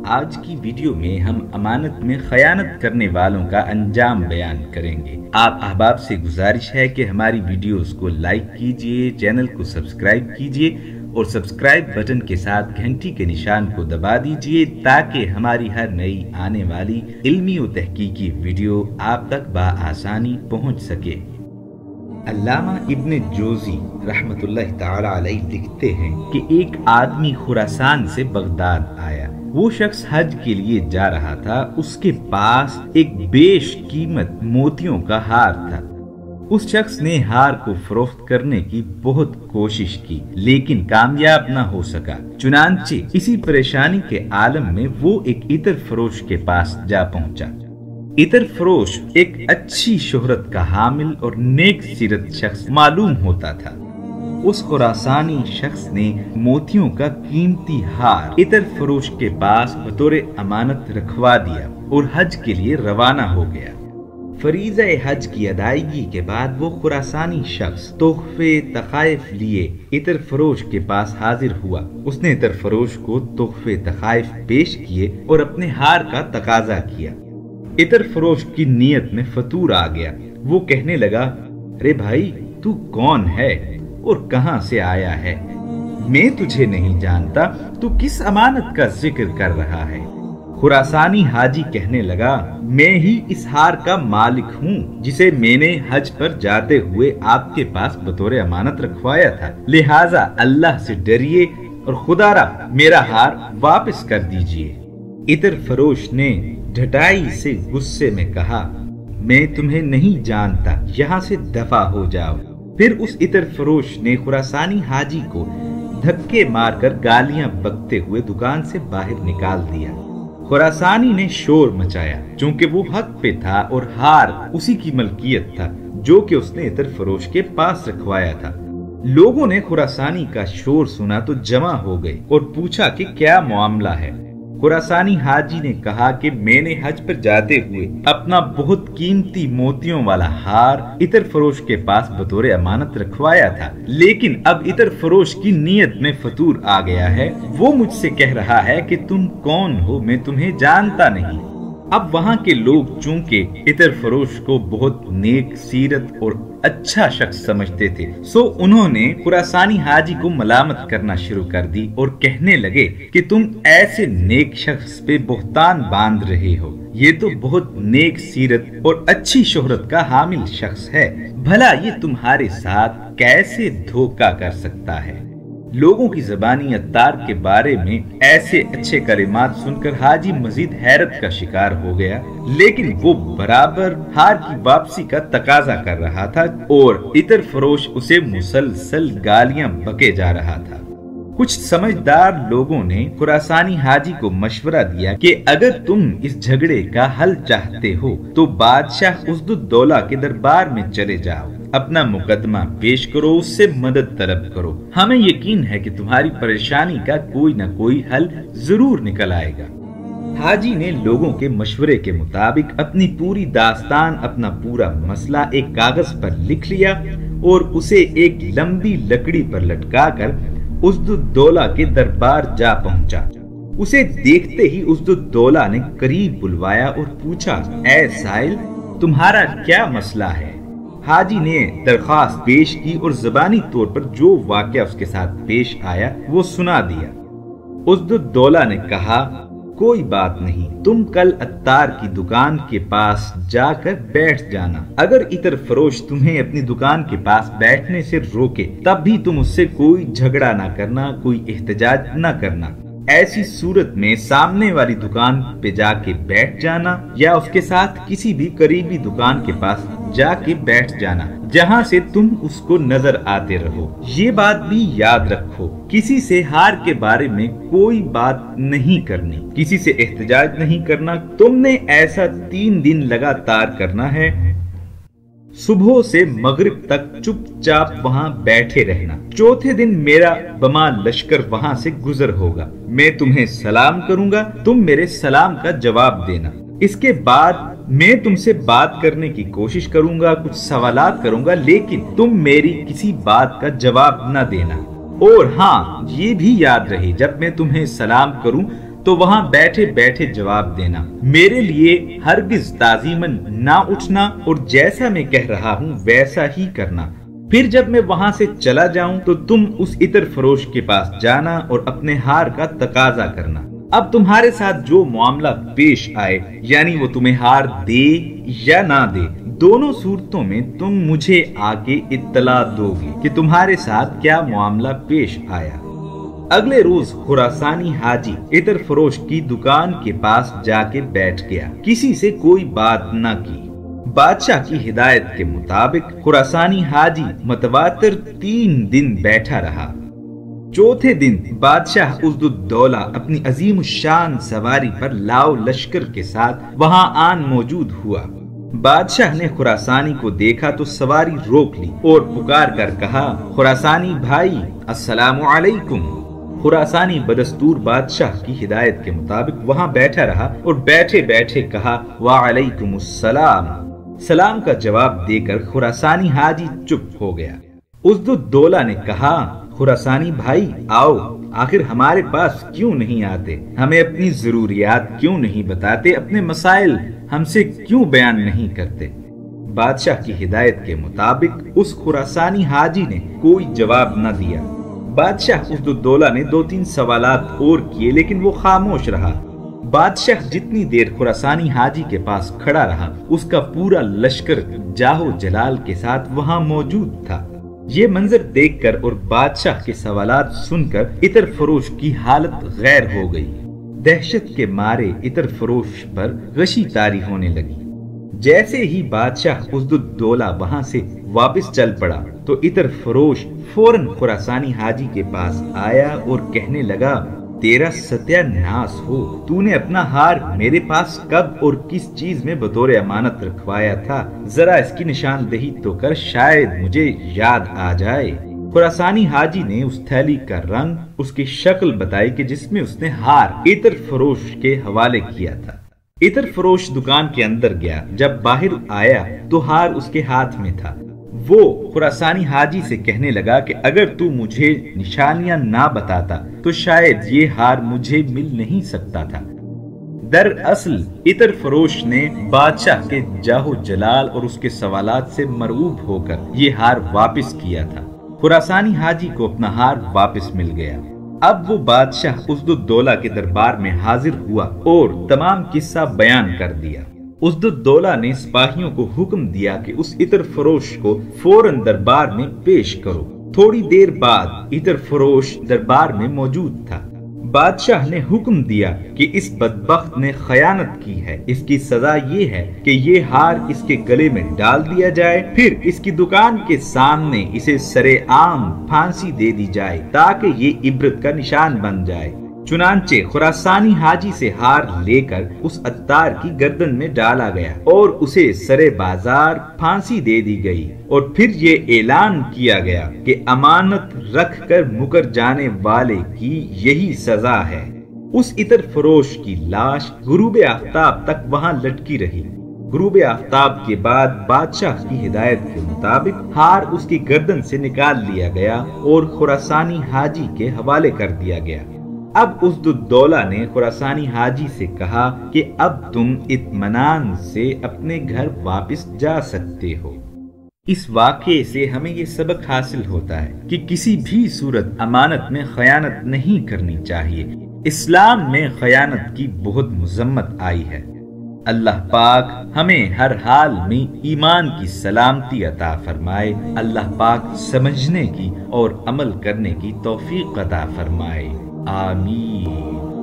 آج کی ویڈیو میں ہم امانت میں خیانت کرنے والوں کا انجام بیان کریں گے۔ آپ احباب سے گزارش ہے کہ ہماری ویڈیوز کو لائک کیجئے، چینل کو سبسکرائب کیجئے اور سبسکرائب بٹن کے ساتھ گھنٹی کے نشان کو دبا دیجئے تاکہ ہماری ہر نئی آنے والی علمی و تحقیقی ویڈیو آپ تک بآسانی پہنچ سکے۔ علامہ ابن جوزی رحمت اللہ تعالی علیہ لکھتے ہیں کہ ایک آدمی خراسان سے بغداد آیا۔ وہ شخص حج کے لیے جا رہا تھا۔ اس کے پاس ایک بیش قیمت موتیوں کا ہار تھا۔ اس شخص نے ہار کو فروخت کرنے کی بہت کوشش کی لیکن کامیاب نہ ہو سکا۔ چنانچہ اسی پریشانی کے عالم میں وہ ایک عطر فروش کے پاس جا پہنچا۔ عطر فروش ایک اچھی شہرت کا حامل اور نیک سیرت شخص معلوم ہوتا تھا۔ اس خراسانی شخص نے موتیوں کا قیمتی ہار عطر فروش کے پاس بطور امانت رکھوا دیا اور حج کے لیے روانہ ہو گیا۔ فریضہ حج کی ادائیگی کے بعد وہ خراسانی شخص تحفے تحائف لیے عطر فروش کے پاس حاضر ہوا۔ اس نے عطر فروش کو تحفے تحائف پیش کیے اور اپنے ہار کا تقاضا کیا۔ عطر فروش کی نیت میں فطور آ گیا۔ وہ کہنے لگا، رے بھائی تو کون ہے اور کہاں سے آیا ہے؟ میں تجھے نہیں جانتا، تو کس امانت کا ذکر کر رہا ہے؟ خراسانی حاجی کہنے لگا، میں ہی اس ہار کا مالک ہوں جسے میں نے حج پر جاتے ہوئے آپ کے پاس بطور امانت رکھوایا تھا، لہٰذا اللہ سے ڈریے اور خدا را میرا ہار واپس کر دیجئے۔ عطر فروش نے ڈھٹائی سے غصے میں کہا، میں تمہیں نہیں جانتا، یہاں سے دفع ہو جاؤ۔ پھر اس عطر فروش نے خراسانی حاجی کو دھکے مار کر گالیاں بکتے ہوئے دکان سے باہر نکال دیا۔ خراسانی نے شور مچایا چونکہ وہ حق پہ تھا اور ہار اسی کی ملکیت تھا جو کہ اس نے عطر فروش کے پاس رکھوایا تھا۔ لوگوں نے خراسانی کا شور سنا تو جمع ہو گئے اور پوچھا کہ کیا معاملہ ہے۔ خراسانی حاجی نے کہا کہ میں نے حج پر جاتے ہوئے اپنا بہت قیمتی موتیوں والا ہار عطر فروش کے پاس بطور امانت رکھوایا تھا، لیکن اب عطر فروش کی نیت میں فطور آ گیا ہے۔ وہ مجھ سے کہہ رہا ہے کہ تم کون ہو، میں تمہیں جانتا نہیں۔ اب وہاں کے لوگ چونکہ عطر فروش کو بہت نیک سیرت اور اچھا شخص سمجھتے تھے، سو انہوں نے خراسانی حاجی کو ملامت کرنا شروع کر دی اور کہنے لگے کہ تم ایسے نیک شخص پہ بہتان باندھ رہے ہو، یہ تو بہت نیک سیرت اور اچھی شہرت کا حامل شخص ہے، بھلا یہ تمہارے ساتھ کیسے دھوکہ کر سکتا ہے؟ لوگوں کی زبانی عطار کے بارے میں ایسے اچھے کلمات سن کر حاجی مزید حیرت کا شکار ہو گیا، لیکن وہ برابر ہار کی واپسی کا تقاضا کر رہا تھا اور عطر فروش اسے مسلسل گالیاں بکے جا رہا تھا۔ کچھ سمجھدار لوگوں نے خراسانی حاجی کو مشورہ دیا کہ اگر تم اس جھگڑے کا حل چاہتے ہو تو بادشاہ عزدالدولہ کے دربار میں چلے جاؤ، اپنا مقدمہ پیش کرو، اس سے مدد طلب کرو، ہمیں یقین ہے کہ تمہاری پریشانی کا کوئی نہ کوئی حل ضرور نکل آئے گا۔ حاجی نے لوگوں کے مشورے کے مطابق اپنی پوری داستان، اپنا پورا مسئلہ ایک کاغذ پر لکھ لیا اور اسے ایک لمبی لکڑی پر لٹکا کر عزدالدولہ کے دربار جا پہنچا۔ اسے دیکھتے ہی عزدالدولہ نے قریب بلوایا اور پوچھا، اے سائل تمہارا کیا مسئلہ ہے؟ حاجی نے درخواست پیش کی اور زبانی طور پر جو واقعہ اس کے ساتھ پیش آیا وہ سنا دیا۔ عزدالدولہ نے کہا، کوئی بات نہیں، تم کل عطار کی دکان کے پاس جا کر بیٹھ جانا، اگر عطر فروش تمہیں اپنی دکان کے پاس بیٹھنے سے روکے تب بھی تم اس سے کوئی جھگڑا نہ کرنا، کوئی احتجاج نہ کرنا۔ ایسی صورت میں سامنے والی دکان پہ جا کے بیٹھ جانا یا اس کے ساتھ کسی بھی قریبی دکان کے پاس جا کے بیٹھ جانا جہاں سے تم اس کو نظر آتے رہو۔ یہ بات بھی یاد رکھو، کسی سے ہار کے بارے میں کوئی بات نہیں کرنی، کسی سے احتجاج نہیں کرنا۔ تم نے ایسا 3 دن لگاتار کرنا ہے، صبح سے مغرب تک چپ چاپ وہاں بیٹھے رہنا۔ چوتھے دن میرا بما لشکر وہاں سے گزر ہوگا، میں تمہیں سلام کروں گا، تم میرے سلام کا جواب دینا۔ اس کے بعد میں تم سے بات کرنے کی کوشش کروں گا، کچھ سوالات کروں گا، لیکن تم میری کسی بات کا جواب نہ دینا۔ اور ہاں، یہ بھی یاد رہے جب میں تمہیں سلام کروں تو وہاں بیٹھے بیٹھے جواب دینا، میرے لیے ہرگز تعظیماً نہ اٹھنا اور جیسا میں کہہ رہا ہوں ویسا ہی کرنا۔ پھر جب میں وہاں سے چلا جاؤں تو تم اس عطر فروش کے پاس جانا اور اپنے ہار کا تقاضا کرنا۔ اب تمہارے ساتھ جو معاملہ پیش آئے، یعنی وہ تمہیں ہار دے یا نہ دے، دونوں صورتوں میں تم مجھے آگے اطلاع دو گے کہ تمہارے ساتھ کیا معاملہ پیش آیا۔ اگلے روز خراسانی حاجی عطر فروش کی دکان کے پاس جا کے بیٹھ گیا، کسی سے کوئی بات نہ کی۔ بادشاہ کی ہدایت کے مطابق خراسانی حاجی متواتر 3 دن بیٹھا رہا۔ چوتھے دن بادشاہ عزالدولہ اپنی عظیم الشان سواری پر لاؤ لشکر کے ساتھ وہاں آن موجود ہوا۔ بادشاہ نے خراسانی کو دیکھا تو سواری روک لی اور پکار کر کہا، خراسانی بھائی السلام علیکم۔ خراسانی بدستور بادشاہ کی ہدایت کے مطابق وہاں بیٹھا رہا اور بیٹھے بیٹھے کہا، وعلیکم السلام۔ سلام کا جواب دے کر خراسانی حاجی چپ ہو گیا۔ عزالدولہ نے کہا، خراسانی بھائی آؤ، آخر ہمارے پاس کیوں نہیں آتے؟ ہمیں اپنی ضروریات کیوں نہیں بتاتے؟ اپنے مسائل ہم سے کیوں بیان نہیں کرتے؟ بادشاہ کی ہدایت کے مطابق اس خراسانی حاجی نے کوئی جواب نہ دیا۔ بادشاہ عزالدولہ نے 2-3 سوالات اور کیے لیکن وہ خاموش رہا۔ بادشاہ جتنی دیر خراسانی حاجی کے پاس کھڑا رہا، اس کا پورا لشکر جاہو جلال کے ساتھ وہاں موجود تھا۔ یہ منظر دیکھ کر اور بادشاہ کے سوالات سن کر عطر فروش کی حالت غیر ہو گئی۔ دہشت کے مارے عطر فروش پر غشی طاری ہونے لگی۔ جیسے ہی بادشاہ عزالدولہ وہاں سے واپس چل پڑا تو عطر فروش فوراً خراسانی حاجی کے پاس آیا اور کہنے لگا، تیرا ستیہ ناس ہو، تو نے اپنا ہار میرے پاس کب اور کس چیز میں بطور امانت رکھوایا تھا؟ ذرا اس کی نشاندہی تو کر، شاید مجھے یاد آ جائے۔ خراسانی حاجی نے اس تھیلی کا رنگ، اس کی شکل بتائی کہ جس میں اس نے ہار عطر فروش کے حوالے کیا تھا۔ عطر فروش دکان کے اندر گیا، جب باہر آیا تو ہار اس کے ہاتھ میں تھا۔ وہ خراسانی حاجی سے کہنے لگا کہ اگر تو مجھے نشانیاں نہ بتاتا تو شاید یہ ہار مجھے مل نہیں سکتا تھا۔ دراصل عطر فروش نے بادشاہ کے جاہو جلال اور اس کے سوالات سے مرعوب ہو کر یہ ہار واپس کیا تھا۔ خراسانی حاجی کو اپنا ہار واپس مل گیا۔ اب وہ بادشاہ عزالدولہ کے دربار میں حاضر ہوا اور تمام قصہ بیان کر دیا۔ عزالدولہ نے سپاہیوں کو حکم دیا کہ اس عطر فروش کو فوراً دربار میں پیش کرو۔ تھوڑی دیر بعد عطر فروش دربار میں موجود تھا۔ بادشاہ نے حکم دیا کہ اس بدبخت نے خیانت کی ہے، اس کی سزا یہ ہے کہ یہ ہار اس کے گلے میں ڈال دیا جائے، پھر اس کی دکان کے سامنے اسے سرے عام پھانسی دے دی جائے تاکہ یہ عبرت کا نشان بن جائے۔ چنانچہ خراسانی حاجی سے ہار لے کر اس عطار کی گردن میں ڈالا گیا اور اسے سرے بازار پھانسی دے دی گئی، اور پھر یہ اعلان کیا گیا کہ امانت رکھ کر مکر جانے والے کی یہی سزا ہے۔ اس عطر فروش کی لاش غروب آفتاب تک وہاں لٹکی رہی۔ غروب آفتاب کے بعد بادشاہ کی ہدایت کے مطابق ہار اس کی گردن سے نکال لیا گیا اور خراسانی حاجی کے حوالے کر دیا گیا۔ اب عزالدولہ نے خراسانی حاجی سے کہا کہ اب تم اطمینان سے اپنے گھر واپس جا سکتے ہو۔ اس واقعے سے ہمیں یہ سبق حاصل ہوتا ہے کہ کسی بھی صورت امانت میں خیانت نہیں کرنی چاہیے۔ اسلام میں خیانت کی بہت مذمت آئی ہے۔ اللہ پاک ہمیں ہر حال میں ایمان کی سلامتی عطا فرمائے۔ اللہ پاک سمجھنے کی اور عمل کرنے کی توفیق عطا فرمائے۔ آمین۔